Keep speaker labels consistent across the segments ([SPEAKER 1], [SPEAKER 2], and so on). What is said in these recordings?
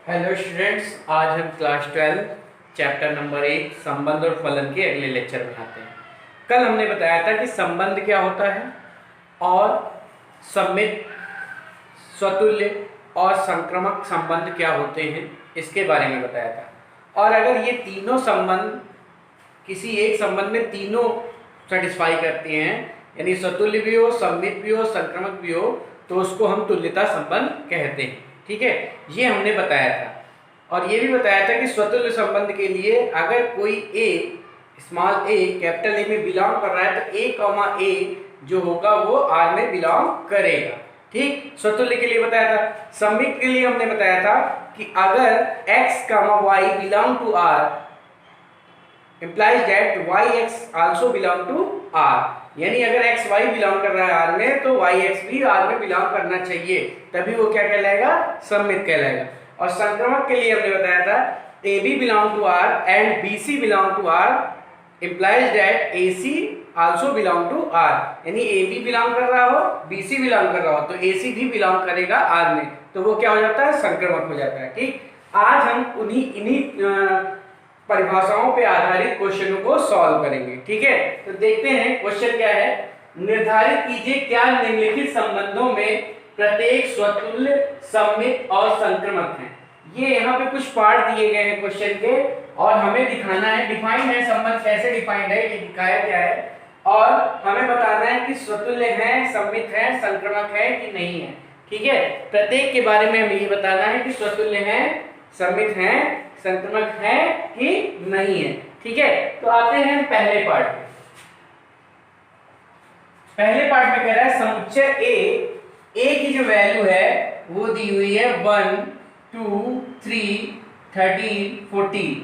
[SPEAKER 1] Hello students, आज हम class 12 chapter number 1 संबंध और फलन के अगले लेक्चर में आते हैं। कल हमने बताया था कि संबंध क्या होता है और सममित, स्वतुल्य और संक्रामक संबंध क्या होते हैं, इसके बारे में बताया था। और अगर ये तीनों संबंध किसी एक संबंध में तीनों सेटिस्फाई करते हैं, यानी स्वतुल्य भी हो, सममित भी हो, संक्रामक भी हो, तो उसको हम तुल्यता संबंध कहते हैं। ठीक है, ये हमने बताया था। और ये भी बताया था कि स्वतुल्य संबंध के लिए अगर कोई ए, स्मॉल ए कैपिटल ए में बिलोंग कर रहा है तो ए कॉमा ए जो होगा वो आर में बिलोंग करेगा। ठीक, स्वतुल्य के लिए बताया था। सममित के लिए हमने बताया था कि अगर x comma y belong to R implies that yx also belong to r, यानी अगर x y बिलोंग कर रहा है r में तो yx भी r में बिलोंग करना चाहिए, तभी वो क्या कहलाएगा, सममित कहलाएगा। और संक्रामक के लिए हमने बताया था ab belong to r and bc belong to r implies that ac also belong to r, यानी ab बिलोंग कर रहा हो, bc बिलोंग कर रहा हो तो ac भी बिलोंग करेगा r में, तो वो क्या हो जाता है, संक्रामक हो जाता है। ठीक, आज हम इन्हीं परिभाषाओं पे आधारित क्वेश्चनों को सॉल्व करेंगे। ठीक है, तो देखते हैं क्वेश्चन क्या है। निर्धारित कीजिए क्या निम्नलिखित संबंधों में प्रत्येक स्वतुल्य, सममित और संक्रामक है। ये यहाँ पे कुछ पार्ट दिए गए हैं क्वेश्चन के और हमें दिखाना है, डिफाइंड है संबंध कैसे डिफाइंड है, ये दिखाया गया है और हमें बताना है कि स्वतुल्य है, सममित है, संक्रामक है कि नहीं है। ठीक है, प्रत्येक के बारे में हमें ये बताना है कि स्वतुल्य है, सममित है, संक्रामक है कि नहीं है। ठीक है, तो आते हैं पहले पार्ट में। पहले पार्ट में कह रहा है समुच्चय ए की जो वैल्यू है वो दी हुई है 1 2 3 13 14,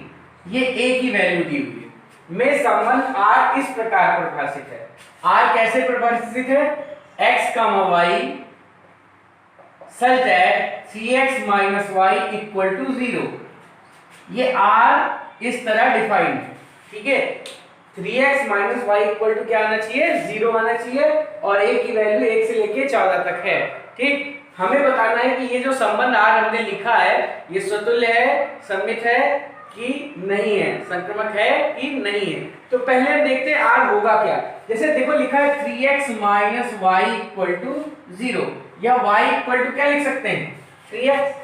[SPEAKER 1] ये ए की वैल्यू दी हुई है। में संबंध आर इस प्रकार परिभाषित है। आर कैसे परिभाषित है, x comma y such that 3x minus y equal to 0, ये r इस तरह डिफाइंड है। ठीक है, 3x minus Y equal to क्या आना चाहिए, 0 आना चाहिए और a की वैल्यू 1 से लेके 14 तक है। ठीक, हमें बताना है कि ये जो संबंध r हमने लिखा है ये स्वतुल्य है, सममित है कि नहीं है, संक्रामक है कि नहीं है। तो पहले हम देखते हैं r होगा क्या। जैसे देखो लिखा है 3x minus Y equal to 0, या y इक्वल टू क्या लिख सकते हैं, 3x।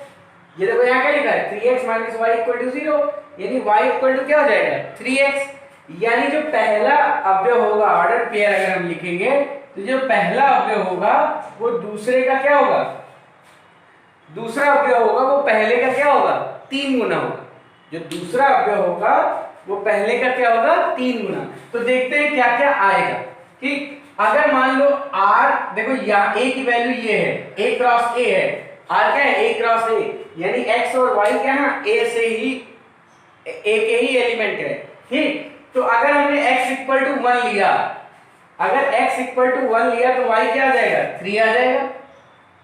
[SPEAKER 1] ये देखो यहाँ क्या लिखा है 3x minus Y equal to 0, यानी y इक्वल टू क्या हो जाएगा 3x। यानी जो पहला अवयव होगा, ऑर्डर पेयर अगर हम लिखेंगे तो जो पहला अवयव होगा वो दूसरे का क्या होगा, दूसरा अवयव होगा वो पहले का क्या होगा, 3 गुना होगा। जो दूसरा अवयव होगा वो पहले का क्या होगा, 3 गुना। तो देखते हैं क्या क्या आएगा। ठीक, अगर मान लो r, देखो यहाँ a की वैल्यू ये है, a क्रॉस a है, r क्या है, a क्रॉस a, यानी x और y क्या है, a से ही a के ही एलिमेंट है। ठीक, तो अगर हमने x इक्वल टू 1 लिया, अगर x इक्वल टू 1 लिया तो y क्या आ जाएगा, 3 आ जाएगा।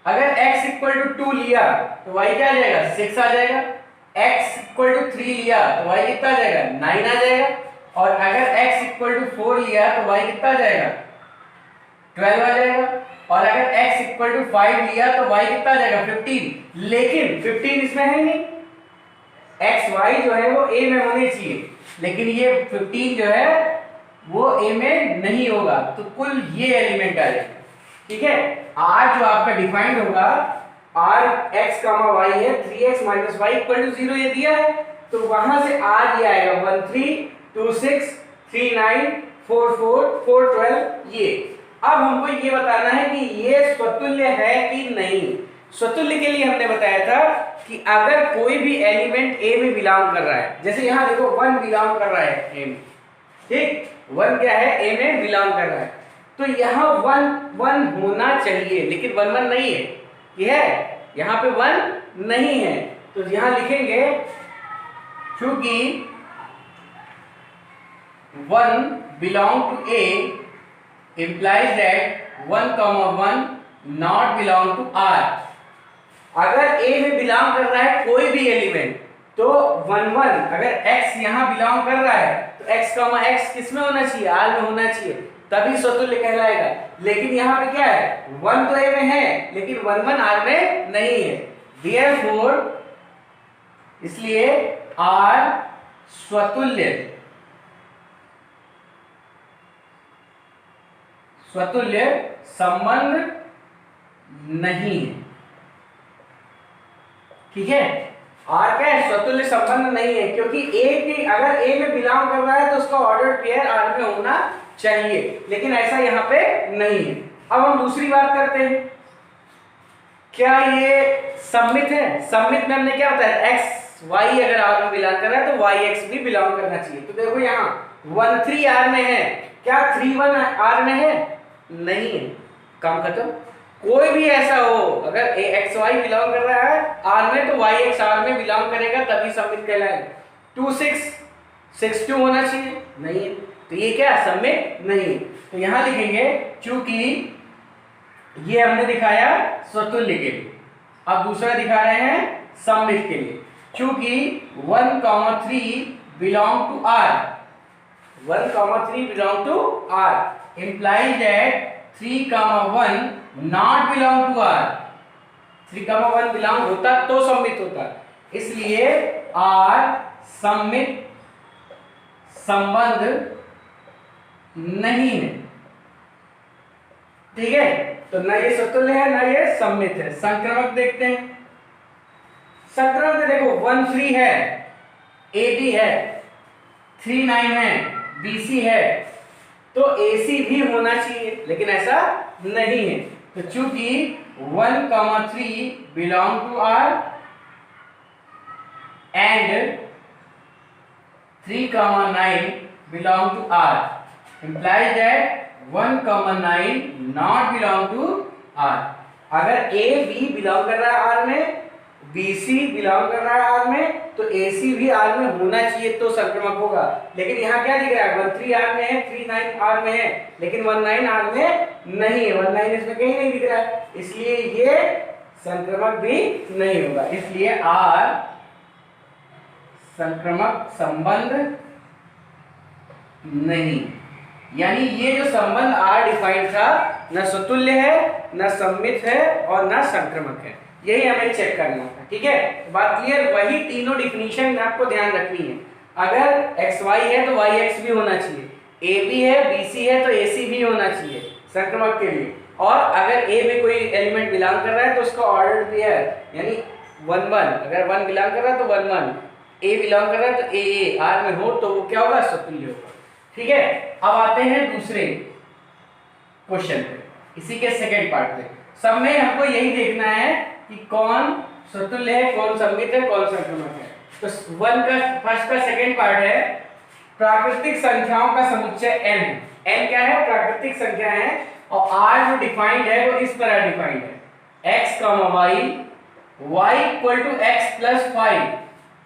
[SPEAKER 1] अगर x इक्वल टू 2 लिया तो y क्या आ जाएगा, 6 आ जाएगा। x इक्वल टू 3 लिया तो y कितना आ जाएगा, 9 आ जाएगा। और अगर x इक्वल टू 4 लिया तो y कितना आ जाएगा, 12 आ जाएगा। और अगर x इक्वल टू 5 लिया तो y कितना आ जाएगा, 15। लेकिन 15 इसमें है नहीं, x y जो है वो a में होने चाहिए, लेकिन ये 15 जो है वो a में नहीं होगा, तो कुल ये एलिमेंट आ जाएगा। ठीक है, r जो आपका डिफाइंड होगा, r x कामा y है, 3x minus Y equal to 0 ये दिया है, तो वहां से r ये आएगा 13 26 39 44 412 ये। अब हमको ये बताना है कि ये स्वतुल्य है कि नहीं। स्वतुल्य के लिए हमने बताया था कि अगर कोई भी एलिमेंट a में बिलोंग कर रहा है, जैसे यहाँ देखो 1 बिलोंग कर रहा है a में, ठीक, 1 क्या है, a में बिलोंग कर रहा है, तो यहाँ 1 1 होना चाहिए, लेकिन 1 1 नहीं है, ये है, यहाँ पे 1 नहीं है, तो यहाँ लिखेंगे क्योंकि 1 belong to a implies that 1 comma 1 not belong to r। अगर a में बिलोंग कर रहा है कोई भी एलिमेंट तो 1 1, अगर x यहाँ बिलोंग कर रहा है तो x कॉमा x किस में होना चाहिए, r में होना चाहिए, तभी स्वतुल्य कहलाएगा। लेकिन यहाँ पे क्या है, 1 तो a में है लेकिन 1 1 r में नहीं है। Therefore इसलिए आर स्वतुल्य संबंध नहीं है। ठीक है, आर क्या है, स्वतुल्य संबंध नहीं है, क्योंकि अगर ए में बिलोंग कर रहा है तो उसका ऑर्डर पेयर आर में होना चाहिए, लेकिन ऐसा यहाँ पे नहीं है। अब हम दूसरी बात करते हैं, क्या ये सममित है? सममित में हमने क्या बताया, एक्स वाई अगर आर में बिलोंग कर रहा है तो वाई एक्स भी बिलोंग करना चाहिए। तो देखो यहाँ 1 3 आर में है, क्या 3 1 आर में है? नहीं है, काम खत्म। कोई भी ऐसा हो, अगर एक्स वाई बिलोंग कर रहा है आर में तो वाई एक्स आर में बिलोंग करेगा, तभी सममित कहलाएगा। 2 6 6 2 होना चाहिए, नहीं है, तो ये क्या सममित नहीं है। तो यहां लिखेंगे चूंकि ये हमने दिखाया स्वतुल्य के लिए, अब दूसरा दिखा रहे हैं सममित के लिए। चूंकि 1 3 belong to R, 1 3 belong to R implies that 3 1 not belong to R। 3 1 belong होता तो सममित होता, इसलिए R सममित संबंध नहीं है। ठीक है, तो ना ये स्वतुल्य है ना ये सममित है। संक्रमक देखते हैं, संक्रमक में देखो 1 3 है, AB है, 3 9 है, BC है, तो AC भी होना चाहिए, लेकिन ऐसा नहीं है। तो चूंकि 1 3 belong to R and 3 9 belong to R implies that 1 9 not belong to R। अगर A B बिलोंग कर रहा है R में, BC बिलोंग कर रहा है R में, तो AC भी R में होना चाहिए तो संक्रमक होगा। लेकिन यहाँ क्या दिख रहा है, 1 3 R में है, 3 9 R में है, लेकिन 1 9 R में नहीं है, 1 9 इसमें कहीं नहीं दिख रहा है, इसलिए ये संक्रमक भी नहीं होगा। इसलिए R संक्रमक संबंध नहीं, यानी ये जो संबंध R डिफाइंड था न स्वतुल्य है, न सममित है और न संक्रमक है, यही हमें चेक करना था। ठीक है, बात क्लियर? वही तीनों डिफिनीशन में आपको ध्यान रखनी है। अगर एक्स वाई है तो वाई एक्स भी होना चाहिए, ए बी है, बी सी है तो ए सी भी होना चाहिए संक्रमक के लिए, और अगर ए में कोई एलिमेंट बिलोंग कर रहा है तो उसका ऑर्डर पेयर यानी 1 1, अगर 1 बिलोंग कर रहा है तो 1 1, ए बिलोंग कर रहा है तो ए आर में हो तो वो क्या होगा, स्वतुल्य होगा। ठीक है, अब आते हैं दूसरे क्वेश्चन पे, इसी के सेकंड पार्ट पे। सब में हमको यही देखना है कि कौन स्वतुल्य है, कौन सममित है, कौन संक्रमक है। तो 1 का फर्स्ट का सेकंड पार्ट है प्राकृतिक संख्याओं का समुच्चय n। n क्या है, प्राकृतिक संख्या है, और r जो डिफाइंड है वो इस तरह डिफाइंड है, x y y equal to x plus 5,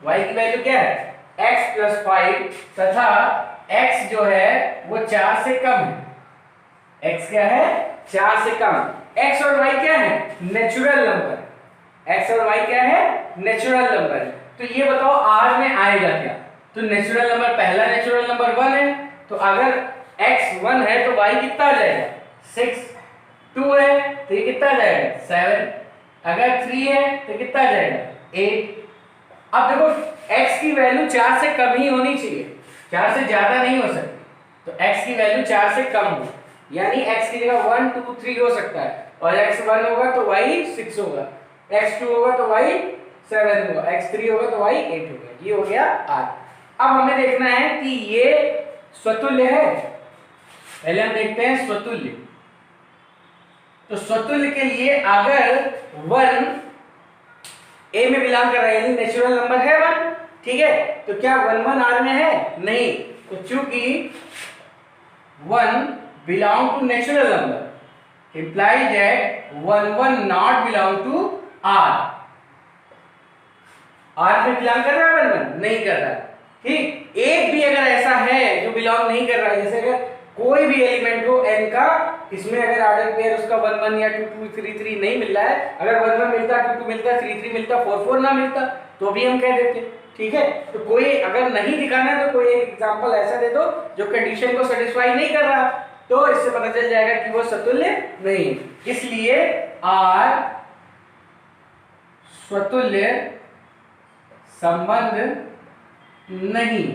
[SPEAKER 1] y की वैल्यू क्या है x प्लस 5, तथा x जो है वो 4 से कम है, x क्या है 4 से कम। x और y क्या है, नेचुरल नंबर, x और y क्या है, नेचुरल नंबर। तो ये बताओ r में आएगा क्या, तो नेचुरल नंबर, पहला नेचुरल नंबर 1 है, तो अगर x 1 है तो y कितना आ जाएगा 6, 2 है तो ये कितना आ जाएगा 7, अगर 3 है तो कितना आ जाएगा 8। अब देखो x की वैल्यू 4 से कम ही होनी चाहिए, 4 से ज्यादा नहीं हो सकती, तो x की वैल्यू 4 से कम हो, यानी x की जगह 1 2 3 हो सकता है, और x 1 होगा तो y 6 होगा, x 2 होगा तो y 7 होगा, x 3 होगा तो y 8 होगा। ये हो गया r। अब हमें देखना है कि ये स्वतुल्य है, पहले हम देखते हैं स्वतुल्य। तो स्वतुल्य के लिए अगर 1 a में बिलोंग कर रहा है, यानी नेचुरल नंबर है 1, ठीक है, तो क्या 1 1 r में है, नहीं, तो चूंकि 1 belong to natural number implies that 1 1 not belong to r। r में बिलोंग कर रहा है 1 1 नहीं कर रहा है, ठीक। एक भी अगर ऐसा है जो बिलोंग नहीं कर रहा है, जैसे अगर कोई भी एलिमेंट हो n का, इसमें अगर ऑर्डर पेयर उसका 1 1 या 2 2 3 3 नहीं मिल रहा है, अगर 1 1 मिलता 2 2 मिलता 3 3 मिलता 4 4 ना मिलता तो भी हम कह देते, ठीक है। तो कोई अगर नहीं दिखाना है तो कोई एक एग्जांपल ऐसा दे दो जो कंडीशन को सेटिस्फाई नहीं कर रहा, तो इससे पता चल जाएगा कि वो स्वतुल्य नहीं। इसलिए R स्वतुल्य संबंध नहीं।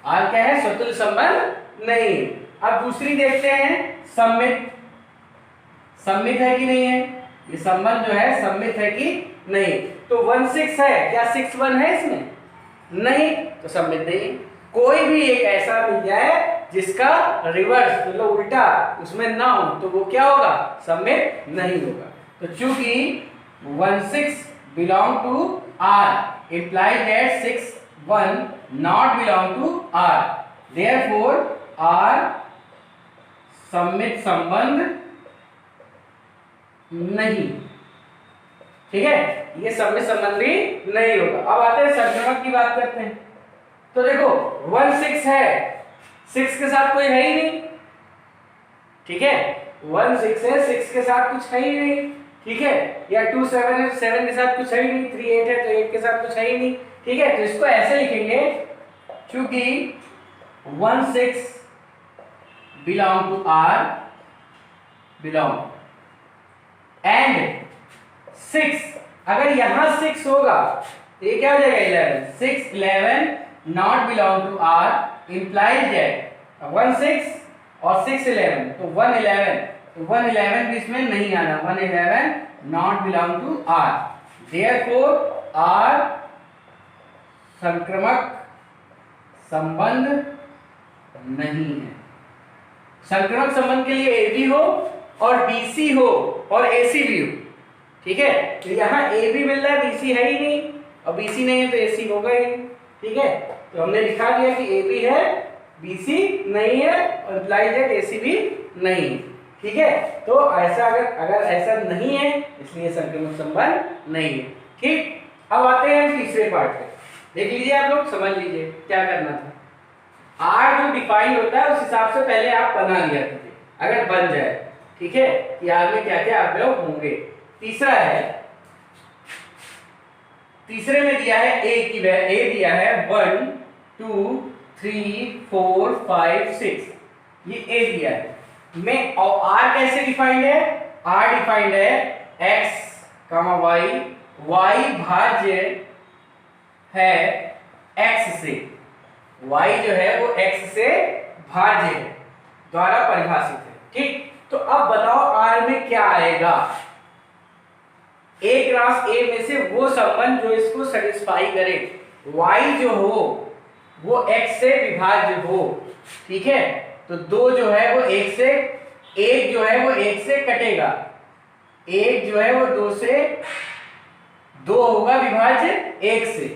[SPEAKER 1] आर क्या है? स्वतुल्य संबंध नहीं। अब दूसरी देखते हैं, सममित। सममित है कि नहीं है? ये संबंध जो है सममित है कि नहीं? तो 1 6 है, क्या 6 1 है इसमें? नहीं, तो सममित नहीं। कोई भी एक ऐसा मिल जाए जिसका रिवर्स मतलब उल्टा उसमें ना हो तो वो क्या होगा? सममित नहीं होगा। तो चूंकि 1 6 belong to R implies that 6 1 not belong to R, therefore R सममित संबंध नहीं। ठीक है, ये सममित संबंधी नहीं होगा। अब आते हैं संक्रमक की बात करते हैं। तो देखो 1 6 है, 6 के साथ कोई है ही नहीं। ठीक है, 1 6 है, 6 के साथ कुछ है ही नहीं। ठीक है, या 2 7 है, 7 के साथ कुछ है ही नहीं। 3 8 है तो 8 के साथ कुछ है ही नहीं। ठीक है, तो इसको ऐसे लिखेंगे, क्योंकि 1 6 belong to R belong and 6, अगर यहां 6 होगा तो ये क्या हो जाएगा? 11। 6 11 not belong to R implies that 1 6 और 6 11 तो 1 11, तो 1 11 भी इसमें नहीं आना। 1 11 not belong to R, therefore R संक्रमक संबंध नहीं है। संक्रमक संबंध के लिए AB हो और BC हो और AC भी हो। ठीक है, तो यहाँ AB मिल रहा है, BC है ही नहीं, और BC नहीं है तो AC होगा ही नहीं। ठीक है, तो हमने लिखा दिया कि AB है, BC नहीं है, और इम्प्लाइज दैट AC भी नहीं है। ठीक है, तो ऐसा अगर ऐसा नहीं है इसलिए संक्रमक संबंध नहीं है। ठीक, अब आते हैं तीसरे पार्ट पे। देख लीजिए आप लोग, समझ लीजिए क्या करना था। आर जो डिफाइन होता है उस हिसाब से पहले आप बना लिया कीजिए, अगर बन जाए। ठीक है, कि आर में क्या क्या अवयव होंगे। तीसरा है, तीसरे में दिया है ए दिया है 1 2 3 4 5 6, ये ए दिया है। में और आर कैसे डिफाइंड है? आर डिफाइंड है x, y भाज्य है x से। y जो है वो x से भाज्य है, द्वारा परिभाषित है। ठीक, तो अब बताओ R में क्या आएगा? A क्रॉस A में से वो संबंध जो इसको सेटिस्फाई करे, y जो हो वो x से विभाज्य हो। ठीक है, तो 2 जो है वो 1 से, 1 जो है वो 1 से कटेगा, 1 जो है वो 2 से, 2 होगा विभाज्य 1 से,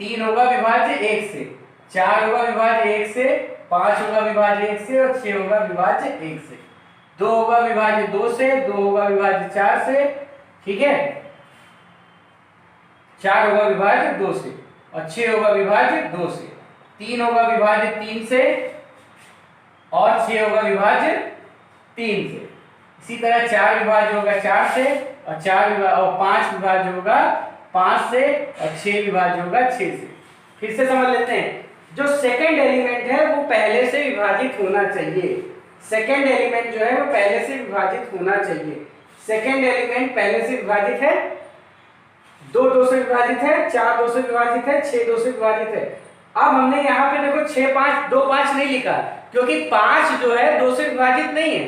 [SPEAKER 1] 3 होगा विभाज्य 1 से, 4 होगा विभाज्य 1 से, 5 होगा विभाज्य 1 से, और 6 होगा विभाज्य 1 से, 2 होगा विभाज्य 2 से, 2 होगा विभाज्य 4 से। ठीक है, 4 होगा विभाज्य 2 से, और 6 होगा विभाज्य 2 से, 3 होगा विभाज्य 3 से, और 6 होगा विभाज्य 3 से। इसी तरह 4 विभाज्य होगा 4 से, और 5 विभाज्य होगा 5 से, और 6 विभाज्य होगा 6 से। फिर से समझ लेते हैं, जो सेकंड एलिमेंट है वो पहले से विभाजित होना चाहिए। सेकंड एलिमेंट जो है वो पहले से विभाजित होना चाहिए। सेकंड एलिमेंट पहले से विभाजित है, 2 से विभाजित है, 4 से विभाजित है, 6 से विभाजित है। अब हमने यहाँ पे देखो 6 5 2 5 नहीं लिखा, क्योंकि 5 जो है 2 से विभाजित नहीं है।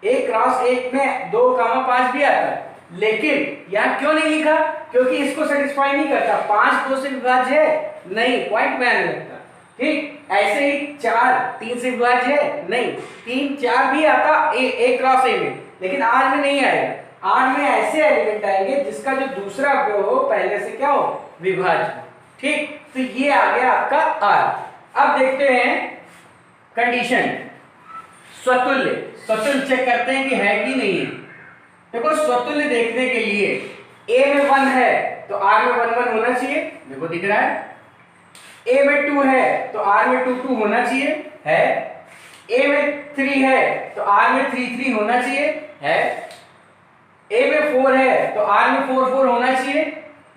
[SPEAKER 1] 1 क्रॉस 1 में 2, 5 भी आता है, लेकिन यहाँ क्यों नहीं लिखा? क्योंकि इसको सेटिस्फाई नहीं करता। 5 2 से विभाज्य है नहीं, पॉइंट में आने लगता। ठीक, ऐसे ही 4 3 से विभाज्य है नहीं, 3 4 भी आता 1 क्रॉस A में, लेकिन R में नहीं आएगा। R में ऐसे एलिमेंट आएंगे जिसका जो दूसरा अवयव हो पहले से क्या हो? विभाज्य। ठीक, तो ये आ गया आपका R। अब देखते हैं कंडीशन, स्वतुल्य। स्वतुल्य चेक करते हैं कि है कि नहीं है। देखो स्वतुल्य देखने के लिए A में 1 है तो R में 1 1 होना चाहिए, देखो दिख रहा है। A में 2 है तो R में 2 2 होना चाहिए, है। A में 3 है तो R में 3 3 होना चाहिए, है। A में 4 है तो R में 4 4 होना चाहिए,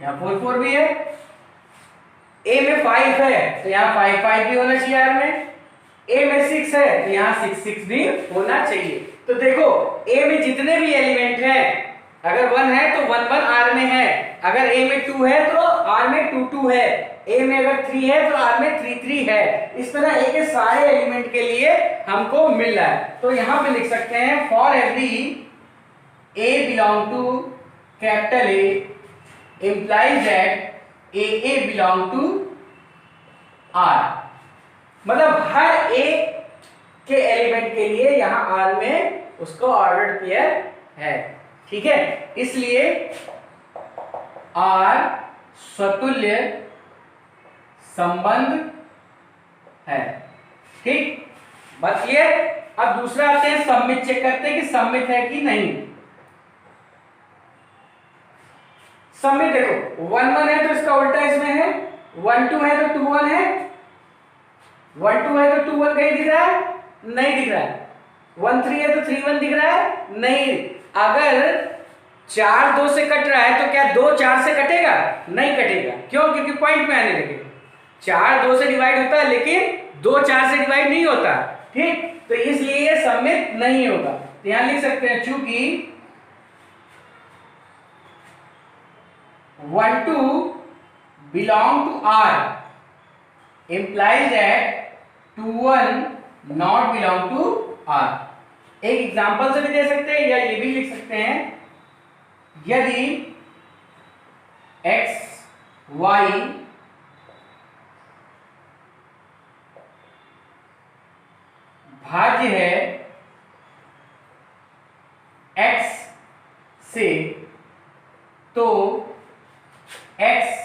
[SPEAKER 1] यहाँ 4 4 भी है। A में 5 है तो यहाँ 5 5 भी होना चाहिए R में। A में 6 है तो यहाँ 6 6 भी होना चाहिए। तो देखो A में जितने भी एलिमेंट हैं अगर 1 है तो 1 1 आर में है, अगर ए में 2 है तो आर में 2 2 है, ए में अगर 3 है तो आर में 3 3 है। इस तरह ए के सारे एलिमेंट के लिए हमको मिल रहा है। तो यहां पे लिख सकते हैं for every A belong to capital A implies that A belong to R. मतलब हर एक के एलिमेंट के लिए यहां आर में उसको ऑर्डर्ड पेयर है, ठीक है। इसलिए आर स्वतुल्य संबंध है, ठीक। बात क्लियर। अब दूसरा आते हैं सममित, चेक करते हैं कि सममित है कि नहीं। सममित देखो 1 1 है तो इसका उल्टा इसमें है, 1 2 है तो 2 1 है, 1 2 है तो 2 1 कहीं दिख रहा है? नहीं दिख रहा है। 1 3 है तो 3 1 दिख रहा है? नहीं। अगर 4 2 से कट रहा है तो क्या 2 4 से कटेगा? नहीं कटेगा। क्यों? क्योंकि पॉइंट में आने लगे। 4 2 से डिवाइड होता है लेकिन 2 4 से डिवाइड नहीं होता, ठीक। तो इसलिए ये सममित नहीं होगा। तो यहां लिख सकते हैं चूंकि 1 2 belong to R implies that 2 1 not belong to R। एक एग्जांपल से भी दे सकते हैं या ये भी लिख सकते हैं, यदि x y भाज्य है x से तो x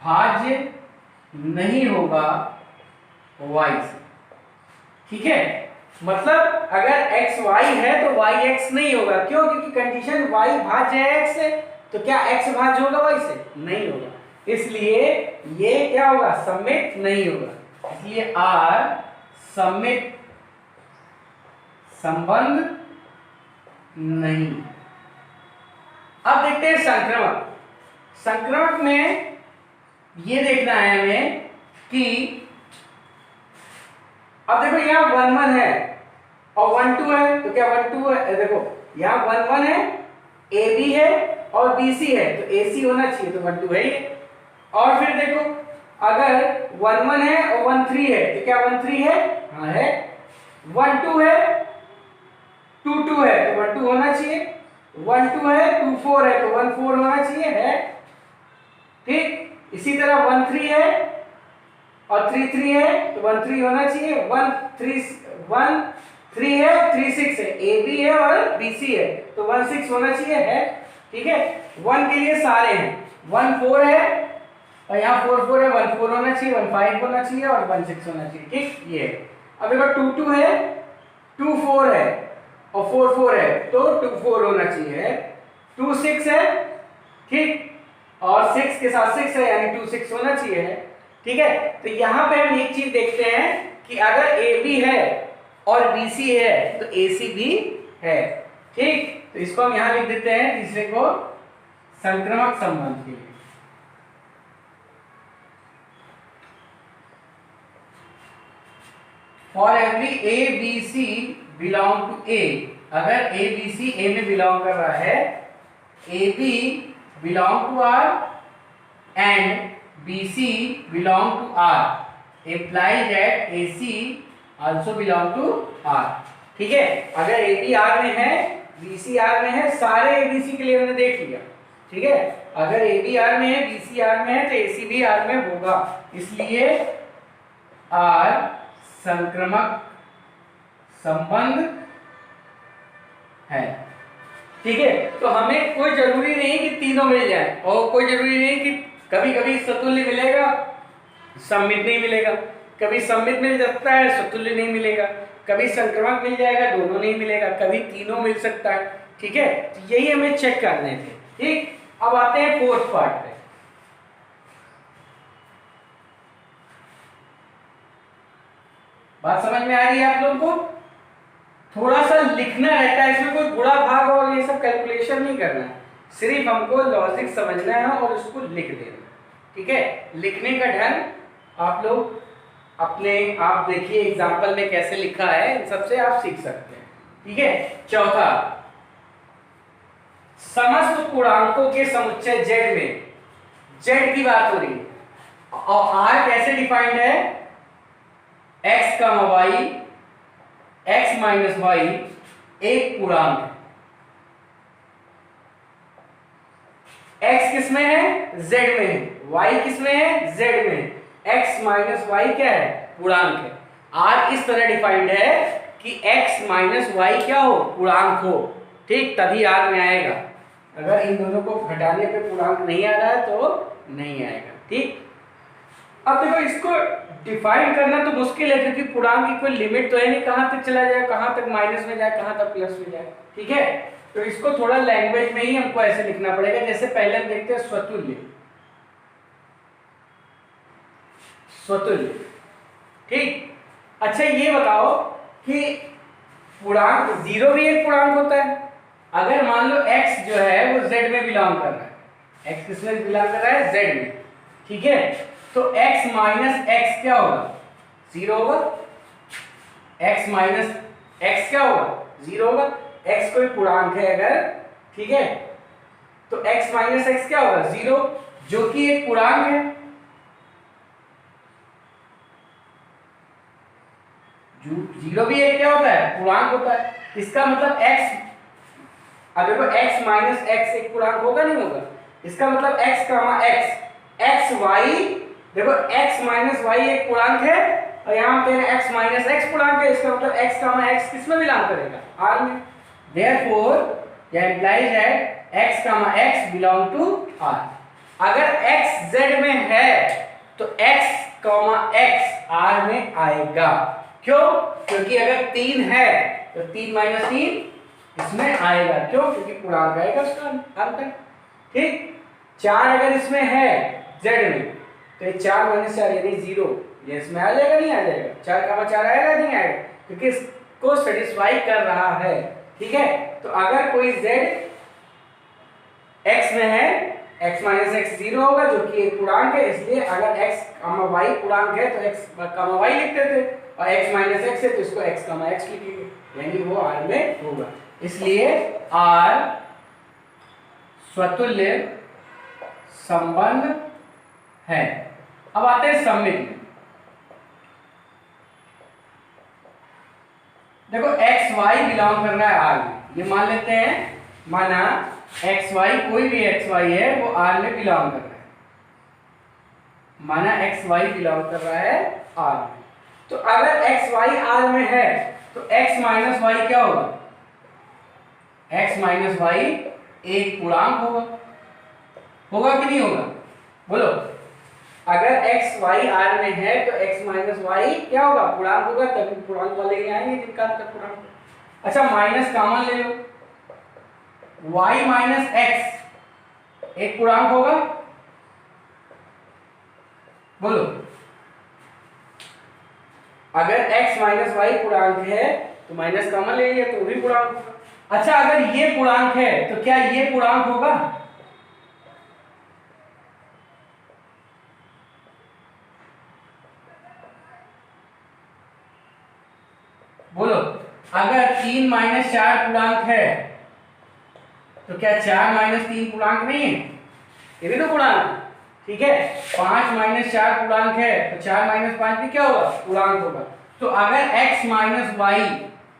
[SPEAKER 1] भाज्य नहीं होगा y से, ठीक है। मतलब अगर x y है तो y x नहीं होगा। क्यों? क्योंकि कंडीशन y भाज्य है x से, तो क्या x भाज्य होगा y से? नहीं होगा। इसलिए ये क्या होगा? सममित नहीं होगा। इसलिए R सममित संबंध नहीं। अब देखते हैं संक्रमक। संक्रमक में ये देखना है हमें कि अब देखो यहां 1 1 है और 1 2 है, तो क्या 1 2 है? देखो यहां 1 1 है, ए बी है और बी सी है, तो ए सी होना चाहिए, तो 1 2 है ये। और फिर देखो अगर 1 1 है और 1 3 है, तो क्या 1 3 है? हाँ है। 1 2 है, 2 2 है, तो 1 2 होना चाहिए। 1 2 है, 2 4 है, तो 1 4 होना चाहिए, है, ठीक। इसी तरह 1 3 है और 3 3 है, तो 1 3 होना चाहिए। 1 3 है, 3 6 है, ए बी है और बी सी है, तो 1 6 होना चाहिए, है, ठीक है। 1 के लिए सारे हैं, 1 4 है और यहाँ 4 4 है, 1 4 होना चाहिए, 1 5 होना चाहिए और 1 6 होना चाहिए, ठीक। ये अब देखो 2 2 है, 2 4 है और 4 4 है, तो 2 4 होना चाहिए, 2 6 है, ठीक, और 6 के साथ 6 है यानी 2 6 होना चाहिए, ठीक है। तो यहां पे हम एक चीज देखते हैं कि अगर ए बी है और बी सी है तो ए सी भी है, ठीक। तो इसको हम यहां लिख देते हैं तीसरे को संक्रमक संबंध के लिए। For every A B C belong to A, अगर ए बी सी ए में बिलोंग कर रहा है, A B belong to R and B C belong to R implies that AC also belong to R, ठीक है। अगर ए बी आर में है, बी सी आर में है, सारे ए बी सी के लिए हमने देख लिया, ठीक है। अगर ए बी आर में है, बी सी आर में है, तो ए सी भी आर में होगा। इसलिए आर संक्रमक संबंध है, ठीक है। तो हमें कोई जरूरी नहीं कि तीनों मिल जाए और कोई जरूरी नहीं कि कभी कभी सतुल्य मिलेगा सममित नहीं मिलेगा, कभी सममित मिल सकता है सतुल्य नहीं मिलेगा, कभी संक्रमक मिल जाएगा दोनों नहीं मिलेगा, कभी तीनों मिल सकता है, ठीक है। तो यही हमें चेक करने थे, ठीक। अब आते हैं फोर्थ पार्ट पे। बात समझ में आ रही है आप लोगों को? थोड़ा सा लिखना रहता है इसमें, कोई गुणा भाग और ये सब कैलकुलेशन नहीं करना है, सिर्फ हमको लॉजिक समझना है और उसको लिख देना, ठीक है। लिखने का ढंग आप लोग अपने आप देखिए एग्जाम्पल में कैसे लिखा है, इन सबसे आप सीख सकते हैं, ठीक है। चौथा, समस्त पूर्णांकों के समुच्चय z में, z की बात हो रही है, और r कैसे डिफाइंड है, x का y, x माइनस y एक पूर्णांक है। x किसमें है, z में है, y किसमें है, z में है, x माइनस y क्या है, पूर्णांक है। r इस तरह डिफाइंड है कि x माइनस y क्या हो, पूर्णांक हो, ठीक, तभी r में आएगा। अगर इन दोनों को घटाने पे पूर्णांक नहीं आ रहा है तो नहीं आएगा, ठीक। अब देखो इसको डिफाइन करना तो मुश्किल है, क्योंकि पूर्णांक की कोई लिमिट तो है नहीं, कहां तक चला जाए, कहां तक माइनस में जाए, कहां तक प्लस में जाए, ठीक है। तो इसको थोड़ा लैंग्वेज में ही हमको ऐसे लिखना पड़ेगा। जैसे पहले हम देखते हैं स्वतुल्य, स्वतुल्य, ठीक। अच्छा ये बताओ कि पूर्णांक जीरो भी एक पूर्णांक होता है। अगर मान लो x जो है वो z में बिलोंग कर रहा है, x किसमें बिलोंग कर रहा है, z में, ठीक है। तो x माइनस x क्या होगा, जीरो होगा। x माइनस x क्या होगा, जीरो होगा। x कोई पूर्णांक है अगर, ठीक है, तो x माइनस x क्या होगा, जीरो, जो कि एक पूर्णांक है। जीरो भी एक क्या होता है, पूर्णांक होता है। इसका मतलब x, अब देखो x माइनस x एक पूर्णांक होगा नहीं होगा, इसका मतलब x comma x, x y, देखो x माइनस y एक पूर्णांक है, और यहाँ पे x माइनस x पूर्णांक है, इसका मतलब x कामा x किसमें बिलोंग करेगा, r में। Therefore यह implies that x comma x belong to r। अगर x z में है तो x कामा x r में आएगा। क्यों, क्योंकि अगर 3 है तो 3 माइनस 3 इसमें आएगा, क्यों, क्योंकि पूर्णांक आएगा उसका अंत तक, ठीक। 4 अगर इसमें है z में, तो ये 4 माइनस 4 यानी 0, ये इसमें आ जाएगा, नहीं आ जाएगा, 4 कामा 4 आएगा, नहीं आएगा, क्योंकि इसको सेटिस्फाई कर रहा है, ठीक है। तो अगर कोई z x में है, x माइनस x 0 होगा, जो कि एक पूर्णांक है, इसलिए अगर x कामा y पूर्णांक है तो x कामा y लिखते थे, और x माइनस x है तो इसको x कामा x लिखेंगे, यानी वो r में होगा। इसलिए r स्वतुल्य संबंध है। अब आते हैं सममित में। देखो x y बिलोंग कर रहा है r में, ये मान लेते हैं, माना x y, कोई भी x y है वो r में बिलोंग कर रहा है, माना x y बिलोंग कर रहा है r में। तो अगर x y r में है तो x माइनस y क्या होगा, x माइनस y एक पूर्णांक होगा, होगा कि नहीं होगा, बोलो। अगर x y r में है तो x माइनस y क्या होगा, पूर्णांक होगा, तभी पूर्णांक वाले ही आएंगे जिनका अंतर पूर्णांक। अच्छा माइनस कॉमन ले लो, y माइनस x एक पूर्णांक होगा, बोलो। अगर x माइनस y पूर्णांक है तो माइनस कॉमन ले लिया तो भी पूर्णांक होगा। अच्छा अगर ये पूर्णांक है तो क्या ये पूर्णांक होगा, बोलो। अगर 3 माइनस 4 पूर्णांक है तो क्या 4 माइनस 3 पूर्णांक नहीं है, ये भी तो पूर्णांक, ठीक है। 5 माइनस 4 पूर्णांक है तो 4 माइनस 5 भी क्या होगा, पूर्णांक होगा। तो अगर x माइनस y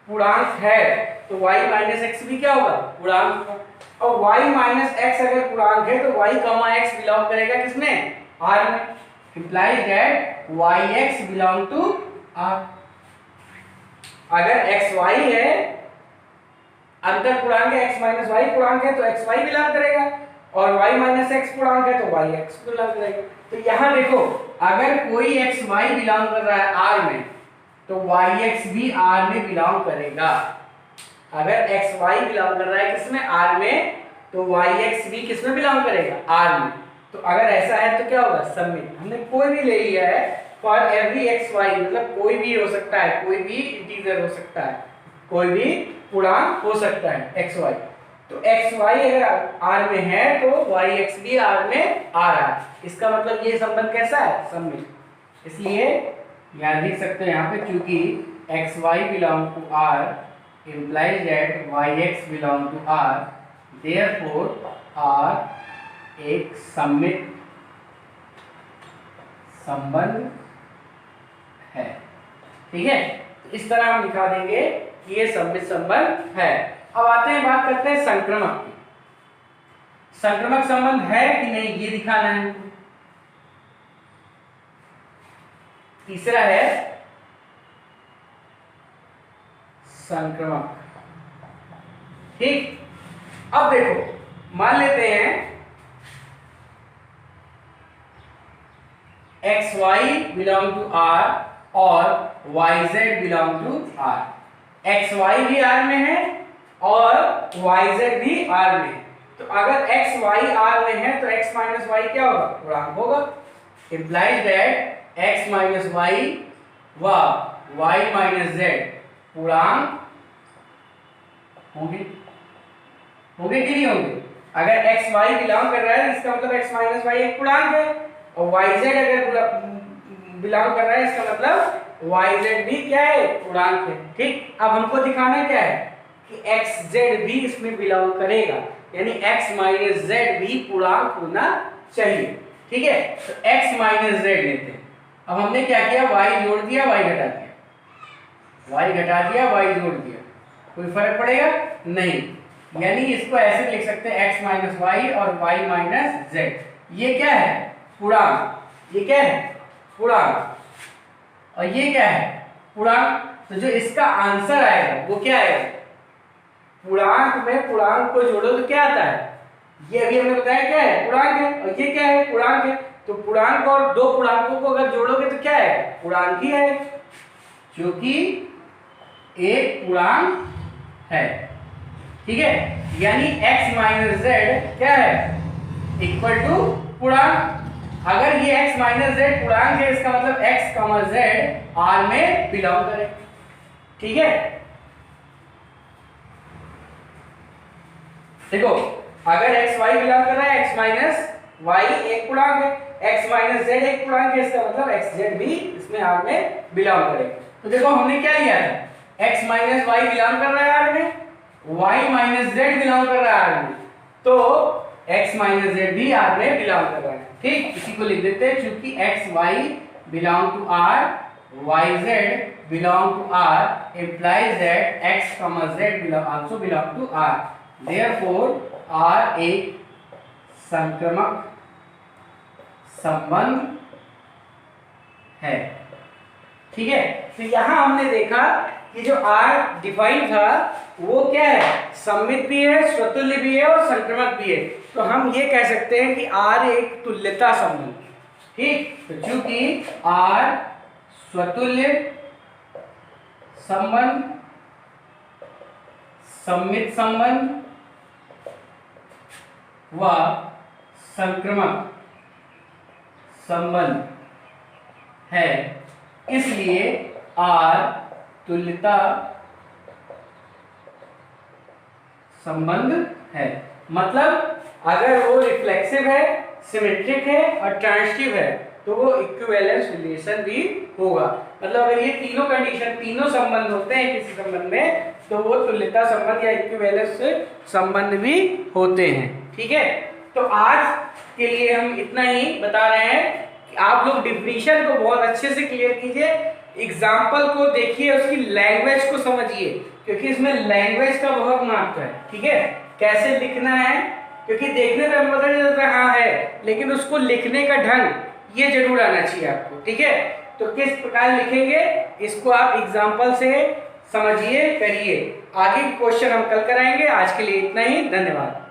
[SPEAKER 1] पूर्णांक है तो y माइनस x भी क्या होगा, पूर्णांक होगा। और y माइनस x अगर पूर्णांक है तो y कॉमा x बिलोंग करेगा किसमें, r में। Implies that yx belong to r। अगर x y है, अंतर पूर्णांक है, x माइनस y पूर्णांक है तो x y बिलोंग करेगा, और y माइनस x पूर्णांक है तो y x बिलोंग करेगा। तो यहां देखो अगर कोई x y बिलोंग कर रहा है r में तो y x भी r में बिलोंग करेगा। अगर x y बिलोंग कर रहा है किसमें, r में, तो y x भी किसमें बिलोंग करेगा, r में। तो अगर ऐसा है तो क्या होगा, सममित। हमने कोई भी ले लिया है, फॉर एवरी एक्स वाई, मतलब कोई भी हो सकता है, कोई भी इंटीजर हो सकता है, कोई भी पूर्णांक हो सकता है एक्स वाई। तो एक्स वाई अगर आर में है तो वाई एक्स भी आर में आ रहा है, इसका मतलब ये संबंध कैसा है, सममित। इसलिए याद लिख सकते हैं यहाँ पे, क्योंकि x Y belong to R implies that yx belong to r, therefore R एक सममित संबंध है। ठीक है, तो इस तरह हम दिखा देंगे कि ये सममित संबंध है। अब आते हैं, बात करते हैं संक्रमक की। संक्रमक संबंध है कि नहीं ये दिखाना है। तीसरा है संक्रमक। ठीक, अब देखो मान लेते हैं X Y belong to R और Y Z belong to R. X Y भी आर में है और वाई जेड भी आर में है। तो अगर एक्स वाई आर में है तो एक्स माइनस वाई क्या होगा, पूर्णांक होगा। Implies that x minus y व वाई माइनस जेड पूर्णांक होंगे, होंगे कि नहीं होंगे। अगर एक्स वाई बिलोंग कर रहा है इसका मतलब एक्स माइनस वाई एक पूर्णांक है, और वाई जेड अगर बिलोंग कर रहा है इसका मतलब वाई जेड भी क्या है, पूर्णांक है। ठीक, अब हमको दिखाना क्या है कि एक्स जेड भी इसमें बिलोंग करेगा, यानी एक्स माइनस जेड भी पूर्णांक होना चाहिए। ठीक है, तो एक्स माइनस जेड लेते हैं। अब हमने क्या किया, वाई जोड़ दिया, वाई घटा दिया, वाई घटा दिया, वाई जोड़ दिया, कोई फर्क पड़ेगा नहीं। यानी इसको ऐसे लिख सकते हैं एक्स माइनस वाई और वाई माइनस जेड। ये क्या है, पूर्णांक, ये क्या है, पूर्णांक, और ये क्या है, पूर्णांक। तो जो इसका आंसर आएगा वो क्या आएगा, पूर्णांक में पूर्णांक को जोड़ो तो क्या आता है, ये अभी हमने बताया क्या है, पूर्णांक है, और ये क्या है, पूर्णांक है। तो पूर्णांक और दो पूर्णांकों को अगर जोड़ोगे तो क्या है, पूर्णांक ही है, क्योंकि एक पूर्णांक है। ठीक है, यानी x माइनस जेड क्या है, इक्वल टू पूर्णांक। अगर ये x माइनस जेड पूर्णांक है इसका मतलब x कॉमा जेड आर में बिलोंग करे। ठीक है, देखो अगर x y बिलोंग कर रहा है, x माइनस वाई एक पूर्णांक है, x माइनस जेड एक पूर्णांक है, इसका मतलब x जेड भी इसमें आर में बिलोंग करेगा। तो देखो हमने क्या लिया था, x माइनस वाई बिलोंग कर रहा है आर में, y माइनस जेड बिलोंग कर रहा है आर में, तो x माइनस जेड भी आर में बिलोंग कर रहा है। ठीक, इसी को लिख देते हैं, क्योंकि x y belong to R, y z belong to R implies that x z also belong to r, therefore r एक संक्रमक संबंध है। ठीक है, तो यहां हमने देखा कि जो R डिफाइन था वो क्या है, सममित भी है, स्वतुल्य भी है और संक्रमक भी है। तो हम ये कह सकते हैं कि R एक तुल्यता संबंध। ठीक, तो चूंकि R स्वतुल्य संबंध, सममित संबंध व संक्रमक संबंध है, इसलिए R तुल्यता संबंध है। मतलब अगर वो रिफ्लेक्सिव है, सिमेट्रिक है और ट्रांजिटिव है तो वो इक्विवेलेंस रिलेशन भी होगा। मतलब अगर ये तीनों कंडीशन, तीनों संबंध होते हैं किसी संबंध में तो वो तुल्यता संबंध या इक्विवेलेंस संबंध भी होते हैं। ठीक है, तो आज के लिए हम इतना ही बता रहे हैं कि आप लोग डिफिनीशन को बहुत अच्छे से क्लियर कीजिए, एग्जाम्पल को देखिए, उसकी लैंग्वेज को समझिए, क्योंकि इसमें लैंग्वेज का बहुत महत्व है। ठीक है, कैसे लिखना है, क्योंकि देखने में पता नहीं चलता हाँ है, लेकिन उसको लिखने का ढंग ये जरूर आना चाहिए आपको। ठीक है, तो किस प्रकार लिखेंगे इसको आप एग्जाम्पल से समझिए, करिए। आगे क्वेश्चन हम कल कराएंगे। आज के लिए इतना ही, धन्यवाद।